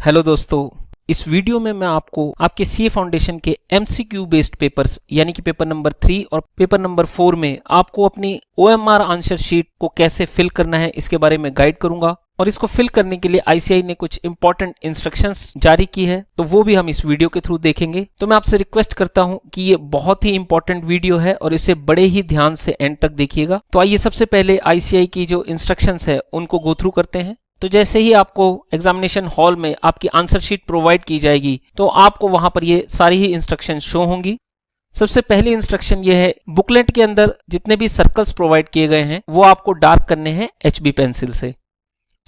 Hello दोस्तों, इस video में मैं आपको आपके सीए फाउंडेशन के एमसीक्यू बेस्ड पेपर्स यानी कि पेपर नंबर 3 और पेपर नंबर 4 में आपको अपनी ओएमआर आंसर शीट को कैसे फिल करना है इसके बारे में गाइड करूंगा। और इसको फिल करने के लिए आईसीएआई ने कुछ इंपॉर्टेंट इंस्ट्रक्शंस जारी की है, तो वो भी हम इस वीडियो के थ्रू देखेंगे। तो मैं आपसे रिक्वेस्ट करता हूं कि ये बहुत ही इंपॉर्टेंट वीडियो है और इसे बड़े ही ध्यान से एंड तक देखिएगा। तो आइए सबसे पहले आईसीएआई की जो इंस्ट्रक्शंस है उनको गो थ्रू करते हैं। तो जैसे ही आपको एग्जामिनेशन हॉल में आपकी आंसर शीट प्रोवाइड की जाएगी तो आपको वहां पर ये सारी ही इंस्ट्रक्शन शो होंगी। सबसे पहली इंस्ट्रक्शन ये है, बुकलेट के अंदर जितने भी सर्कल्स प्रोवाइड किए गए हैं वो आपको डार्क करने हैं एचबी पेंसिल से।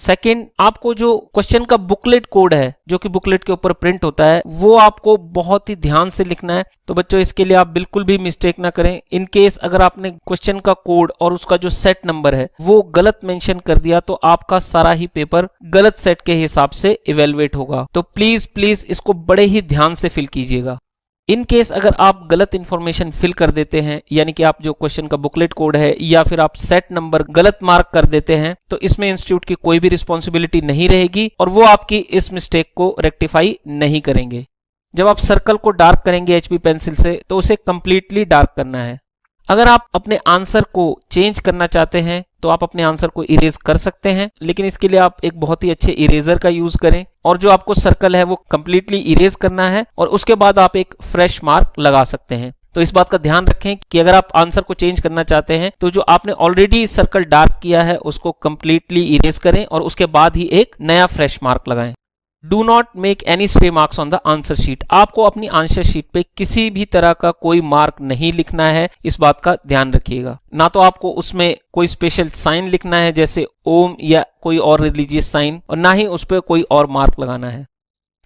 सेकेंड, आपको जो क्वेश्चन का बुकलेट कोड है जो कि बुकलेट के ऊपर प्रिंट होता है वो आपको बहुत ही ध्यान से लिखना है। तो बच्चों इसके लिए आप बिल्कुल भी मिस्टेक ना करें। इन केस अगर आपने क्वेश्चन का कोड और उसका जो सेट नंबर है वो गलत मेंशन कर दिया तो आपका सारा ही पेपर गलत सेट के हिसाब से इवेलुएट होगा। तो प्लीज इसको बड़े ही ध्यान से फिल कीजिएगा। इन केस अगर आप गलत इंफॉर्मेशन फिल कर देते हैं, यानी कि आप जो क्वेश्चन का बुकलेट कोड है या फिर आप सेट नंबर गलत मार्क कर देते हैं, तो इसमें इंस्टीट्यूट की कोई भी रिस्पॉन्सिबिलिटी नहीं रहेगी और वो आपकी इस मिस्टेक को रेक्टिफाई नहीं करेंगे। जब आप सर्कल को डार्क करेंगे एचबी पेंसिल से तो उसे कंप्लीटली डार्क करना है। अगर आप अपने आंसर को चेंज करना चाहते हैं तो आप अपने आंसर को इरेज कर सकते हैं, लेकिन इसके लिए आप एक बहुत ही अच्छे इरेजर का यूज करें और जो आपको सर्कल है वो कंप्लीटली इरेज करना है और उसके बाद आप एक फ्रेश मार्क लगा सकते हैं। तो इस बात का ध्यान रखें कि अगर आप आंसर को चेंज करना चाहते हैं तो जो आपने ऑलरेडी सर्कल डार्क किया है उसको कंप्लीटली इरेज करें और उसके बाद ही एक नया फ्रेश मार्क लगाएं। Do not make any spray marks on the answer sheet. आपको अपनी आंसर शीट पे किसी भी तरह का कोई मार्क नहीं लिखना है, इस बात का ध्यान रखिएगा। ना तो आपको उसमें कोई स्पेशल साइन लिखना है जैसे ओम या कोई और रिलीजियस साइन, और ना ही उस पर कोई और मार्क लगाना है।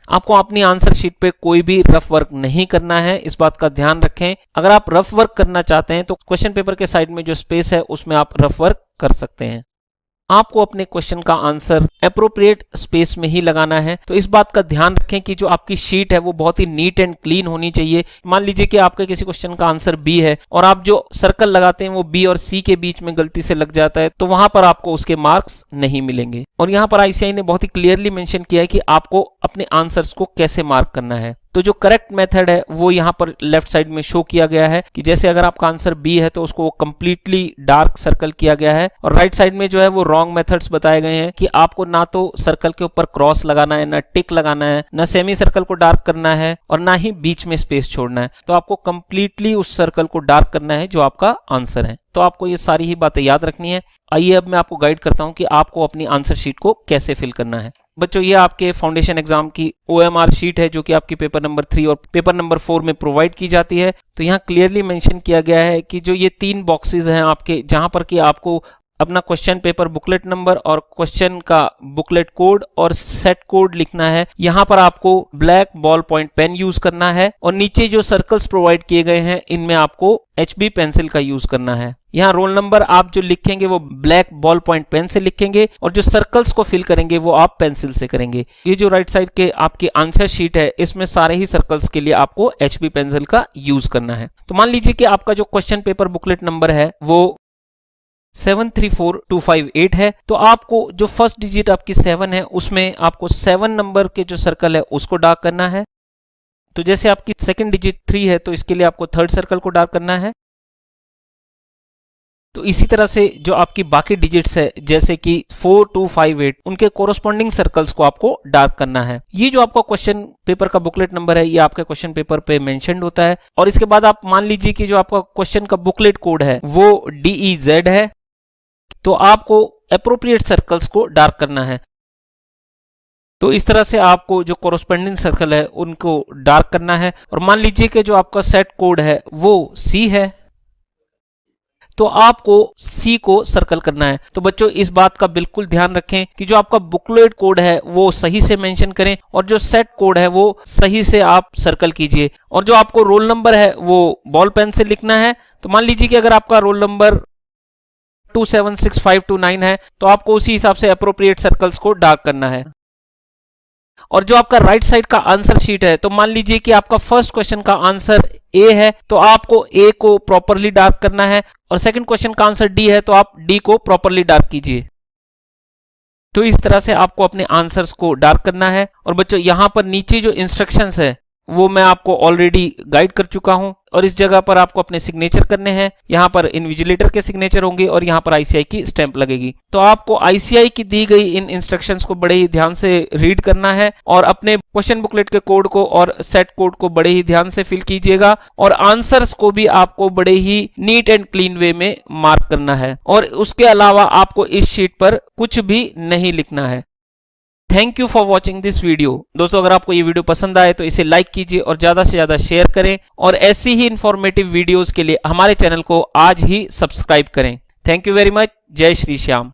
आपको अपनी आंसर शीट पे कोई भी रफ वर्क नहीं करना है, इस बात का ध्यान रखें। अगर आप रफ वर्क करना चाहते हैं तो क्वेश्चन पेपर के साइड में जो स्पेस है उसमें आप रफ वर्क कर सकते हैं। आपको अपने क्वेश्चन का आंसर एप्रोप्रिएट स्पेस में ही लगाना है। तो इस बात का ध्यान रखें कि जो आपकी शीट है वो बहुत ही नीट एंड क्लीन होनी चाहिए। मान लीजिए कि आपके किसी क्वेश्चन का आंसर बी है और आप जो सर्कल लगाते हैं वो बी और सी के बीच में गलती से लग जाता है तो वहां पर आपको उसके मार्क्स नहीं मिलेंगे। और यहाँ पर आईसीएआई ने बहुत ही क्लियरली मेंशन किया है कि आपको अपने आंसर्स को कैसे मार्क करना है। तो जो करेक्ट मेथड है वो यहाँ पर लेफ्ट साइड में शो किया गया है कि जैसे अगर आपका आंसर बी है तो उसको कंप्लीटली डार्क सर्कल किया गया है, और राइट साइड में जो है वो रॉन्ग मेथड्स बताए गए हैं कि आपको ना तो सर्कल के ऊपर क्रॉस लगाना है, ना टिक लगाना है, ना सेमी सर्कल को डार्क करना है और ना ही बीच में स्पेस छोड़ना है। तो आपको कंप्लीटली उस सर्कल को डार्क करना है जो आपका आंसर है। तो आपको ये सारी ही बातें याद रखनी है। आइए अब मैं आपको गाइड करता हूं कि आपको अपनी आंसर शीट को कैसे फिल करना है। बच्चों ये आपके फाउंडेशन एग्जाम की ओएमआर शीट है जो कि आपकी पेपर नंबर 3 और पेपर नंबर 4 में प्रोवाइड की जाती है। तो यहाँ क्लियरली मेंशन किया गया है कि जो ये 3 बॉक्सेस हैं आपके, जहां पर कि आपको अपना क्वेश्चन पेपर बुकलेट नंबर और क्वेश्चन का बुकलेट कोड और सेट कोड लिखना है। यहाँ पर आपको black ballpoint pen use करना है और नीचे जो सर्कल्स प्रोवाइड किए गए हैं इनमें आपको एचबी पेंसिल का यूज करना है। यहाँ रोल नंबर आप जो लिखेंगे वो ब्लैक बॉल पॉइंट पेन से लिखेंगे और जो सर्कल्स को फिल करेंगे वो आप पेंसिल से करेंगे। ये जो राइट साइड के आपकी आंसर शीट है इसमें सारे ही सर्कल्स के लिए आपको एचबी पेंसिल का यूज करना है। तो मान लीजिए कि आपका जो क्वेश्चन पेपर बुकलेट नंबर है वो 734258 है, तो आपको जो फर्स्ट डिजिट आपकी 7 है उसमें आपको 7 नंबर के जो सर्कल है उसको डार्क करना है। तो जैसे आपकी सेकंड डिजिट 3 है तो इसके लिए आपको थर्ड सर्कल को डार्क करना है। तो इसी तरह से जो आपकी बाकी डिजिट्स है जैसे कि 4258 उनके कोरोस्पोंडिंग सर्कल्स को आपको डार्क करना है। ये जो आपका क्वेश्चन पेपर का बुकलेट नंबर है ये आपके क्वेश्चन पेपर पे मेंशन्ड होता है। और इसके बाद आप मान लीजिए कि जो आपका क्वेश्चन का बुकलेट कोड है वो DEZ है, तो आपको एप्रोप्रिएट सर्कल्स को डार्क करना है। तो इस तरह से आपको जो कोरोस्पोंडिंग सर्कल है उनको डार्क करना है। और मान लीजिए कि जो आपका सेट कोड है वो C है, तो आपको C को सर्कल करना है। तो बच्चों इस बात का बिल्कुल ध्यान रखें कि जो आपका बुकलेट कोड है वो सही से मेंशन करें और जो सेट कोड है वो सही से आप सर्कल कीजिए। और जो आपको रोल नंबर है वो बॉल पेन से लिखना है। तो मान लीजिए कि अगर आपका रोल नंबर 276529 है तो आपको उसी हिसाब से एप्रोप्रिएट सर्कल्स को डार्क करना है। और जो आपका राइट साइड का आंसर शीट है तो मान लीजिए कि आपका फर्स्ट क्वेश्चन का आंसर ए है तो आपको ए को प्रॉपरली डार्क करना है और सेकंड क्वेश्चन का आंसर डी है तो आप डी को प्रॉपरली डार्क कीजिए। तो इस तरह से आपको अपने आंसर्स को डार्क करना है। और बच्चों यहां पर नीचे जो इंस्ट्रक्शंस है वो मैं आपको ऑलरेडी गाइड कर चुका हूं, और इस जगह पर आपको अपने सिग्नेचर करने हैं। यहां पर इन्विजिलेटर के सिग्नेचर होंगे और यहां पर आईसीआई की स्टैंप लगेगी। तो आपको आईसीआई की दी गई इन इंस्ट्रक्शंस को बड़े ही ध्यान से रीड करना है और अपने क्वेश्चन बुकलेट के कोड को और सेट कोड को बड़े ही ध्यान से फिल कीजिएगा, और आंसर्स को भी आपको बड़े ही नीट एंड क्लीन वे में मार्क करना है। और उसके अलावा आपको इस शीट पर कुछ भी नहीं लिखना है। Thank you for watching this video. दोस्तों अगर आपको ये वीडियो पसंद आए तो इसे लाइक कीजिए और ज्यादा से ज्यादा शेयर करें, और ऐसी ही इंफॉर्मेटिव वीडियोस के लिए हमारे चैनल को आज ही सब्सक्राइब करें। Thank you very much. जय श्री श्याम।